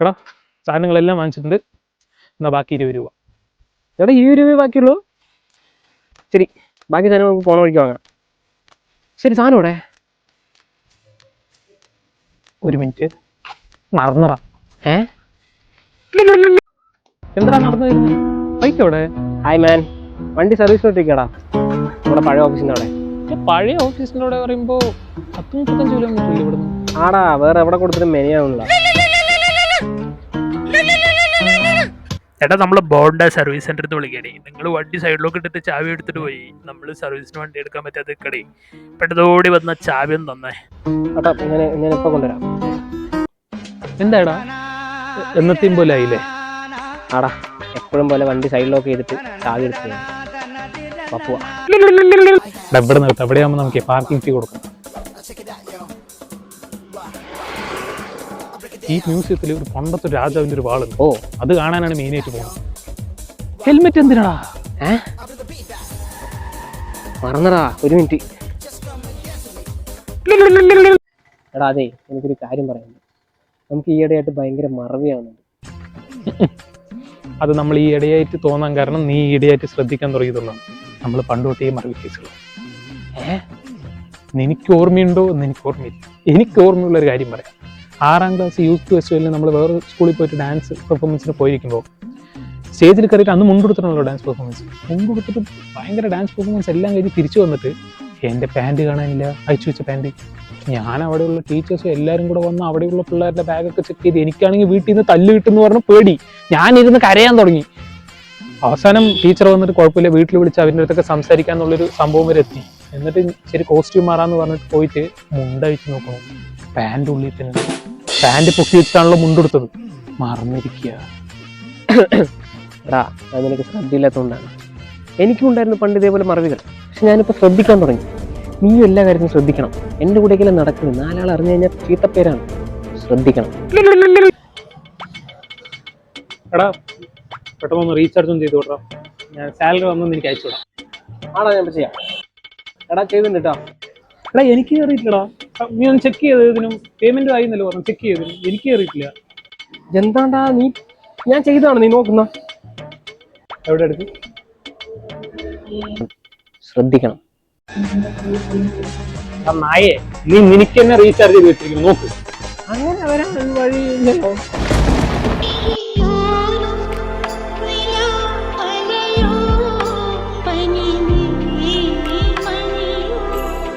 എടാ സാധനങ്ങളെല്ലാം വാങ്ങിച്ചിട്ടുണ്ട്. എന്നാ ബാക്കി 20 രൂപ. എടാ 20 രൂപ ബാക്കിയുള്ളൂ. ശരി, ബാക്കി സാധനം നമുക്ക് പോണ വഴിക്ക് വാങ്ങാം. ശരി, സാധനം ഇവിടെ. ഒരു മിനിറ്റ്, മറന്നടാ. എന്താ നടന്നു വരുന്നത്? ബൈക്ക് എവിടെ? ഹായ് മാൻ, വണ്ടി സർവീസിലോട്ടിരിക്കടാ, നമ്മുടെ പഴയ ഓഫീസിൻ്റെ അവിടെ. പഴയ ഓഫീസിൻ്റെ അവിടെ പറയുമ്പോൾ 10-35 കിലോമീറ്റർ ഇല്ല ഇവിടുന്ന്. ആടാ, വേറെ എവിടെ കൊടുത്തിട്ട് മെനിയാവുന്നില്ല. ചേട്ടാ, നമ്മൾ ബോണ്ട സർവീസ് സെന്ററിൽ നിന്ന് വിളിക്കണേ. നിങ്ങൾ വണ്ടി സൈഡിലോട്ട് ഇട്ടിട്ട് ചാവി എടുത്തിട്ട് പോയി. നമ്മൾ സർവീസിന് വണ്ടി എടുക്കാൻ പറ്റാതെ കടേ പെട്ടതോടി വന്ന ചാവി ഒന്ന് തന്നേ. ചേട്ടാ, ഞാൻ ഇപ്പൊ കൊണ്ടുവരാം. എന്താടാ എന്നത്തെയും പോലെ ആയില്ലേ? ആടാ, എപ്പോഴും പോലെ വണ്ടി സൈഡിലോക്ക് ചെയ്തിട്ട് ചാവി എടുത്ത് പോവാ. ഇവിടെ നിർത്താം. എവിടെയാകുമ്പോൾ നമുക്ക് പാർക്കിംഗ് ഫീ കൊടുക്കാം. ഈ മ്യൂസിയത്തിൽ ഒരു പണ്ടത്തെ രാജാവിന്റെ ഒരു വാളുണ്ട്. അത് കാണാനാണ് മെയിനായിട്ട് പോകുന്നത്. ഹെൽമെറ്റ് എന്തിനാടാ? മറന്നടാ, ഒരു മിനിറ്റ്. എടാ, അതെ, എനിക്കൊരു കാര്യം പറയാനുണ്ട്. നമുക്ക് ഈയിടെയായിട്ട് ഭയങ്കര മറവിയാവുന്നുണ്ട്. അത് നമ്മൾ ഈ ഇടയായിട്ട് തോന്നാൻ കാരണം നീ ഈയിടെയായിട്ട് ശ്രദ്ധിക്കാൻ തുടങ്ങിയതുള്ളതാണ്. നമ്മൾ പണ്ട് തൊട്ടേ മറവി കേസുകൾ. നിനക്ക് ഓർമ്മയുണ്ടോ എന്ന് എനിക്ക് ഓർമ്മയില്ല. എനിക്ക് ഓർമ്മയുള്ള ഒരു കാര്യം പറയാം. 6ാം ക്ലാസ് യൂത്ത് ഫെസ്റ്റിവലിന് നമ്മൾ വേറെ സ്കൂളിൽ പോയിട്ട് ഡാൻസ് പെർഫോമൻസിന് പോയിരിക്കുമ്പോൾ സ്റ്റേജിൽ കയറിയിട്ട് അന്ന് മുണ്ടെടുത്തിട്ടുണ്ടല്ലോ ഡാൻസ് പെർഫോമൻസ്. മുണ്ടെടുത്തിട്ട് ഭയങ്കര ഡാൻസ് പെർഫോമൻസ് എല്ലാം കഴിഞ്ഞ് തിരിച്ചു വന്നിട്ട് എൻ്റെ പാൻറ് കാണാനില്ല, അയച്ചു വെച്ച പാൻറ്. ഞാൻ അവിടെയുള്ള ടീച്ചേഴ്സും എല്ലാവരും കൂടെ വന്ന് അവിടെയുള്ള പിള്ളേരുടെ ബാഗൊക്കെ ചെക്ക് ചെയ്ത് എനിക്കാണെങ്കിൽ വീട്ടിൽ നിന്ന് തല്ല് കിട്ടുമെന്ന് പറഞ്ഞ പേടി. ഞാനിരുന്ന് കരയാൻ തുടങ്ങി. അവസാനം ടീച്ചർ വന്നിട്ട് കുഴപ്പമില്ല, വീട്ടിൽ വിളിച്ച് അവരുടെ അടുത്തൊക്കെ സംസാരിക്കാന്നുള്ളൊരു സംഭവം വരെ എത്തി. എന്നിട്ട് ശരി കോസ്റ്റ്യൂം മാറാന്ന് പറഞ്ഞിട്ട് പോയിട്ട് മുണ്ടഴിച്ച് നോക്കണം. പാൻറ് ഉള്ളിൽ തന്നെ. പാൻറ് പൊക്കി വെച്ചിട്ടാണല്ലോ മുണ്ടെടുത്തത്. മറന്നിരിക്കുക. എടാ, അത് നിനക്ക് ശ്രദ്ധയില്ലാത്തതുകൊണ്ടാണ്. എനിക്കും ഉണ്ടായിരുന്നു പണ്ട് ഇതേപോലെ മറവികൾ. പക്ഷെ ഞാനിപ്പോൾ ശ്രദ്ധിക്കാൻ തുടങ്ങി. നീയും എല്ലാ കാര്യത്തിനും ശ്രദ്ധിക്കണം. എൻ്റെ കൂടെയെങ്കിലും നടക്കുന്നത് 4 ആൾ അറിഞ്ഞു കഴിഞ്ഞാൽ ചീത്തപ്പേരാണ്. ശ്രദ്ധിക്കണം. എടാ, പെട്ടെന്ന് റീചാർജ് ഒന്നും ചെയ്തു വിടാം. ഞാൻ സാലറി വന്നൊന്ന് എനിക്ക് അയച്ചു വിടാം. ആണോ? ഞാൻ ചെയ്യാം. എടാ, ചെയ്തിട്ടുണ്ട് കേട്ടോ. എടാ, എനിക്ക് കയറിയിട്ടില്ലടാ. നീ ഒന്ന് ചെക്ക് ചെയ്തതിനും പേയ്മെന്റ് ആയിന്നല്ലോ പറഞ്ഞു. ചെക്ക് ചെയ്തതിനും എനിക്ക് കയറിയിട്ടില്ല. എന്താണ്ടാ നീ? ഞാൻ ചെയ്തതാണ്, നീ നോക്കുന്ന. എവിടെ എടുത്ത്? ശ്രദ്ധിക്കണം. നായേ, നീ നിനക്ക് തന്നെ റീചാർജ് ചെയ്ത് വെച്ചിരിക്കുന്നു. നോക്ക്. അങ്ങനെ വരാൻ വഴിയില്ലല്ലോ.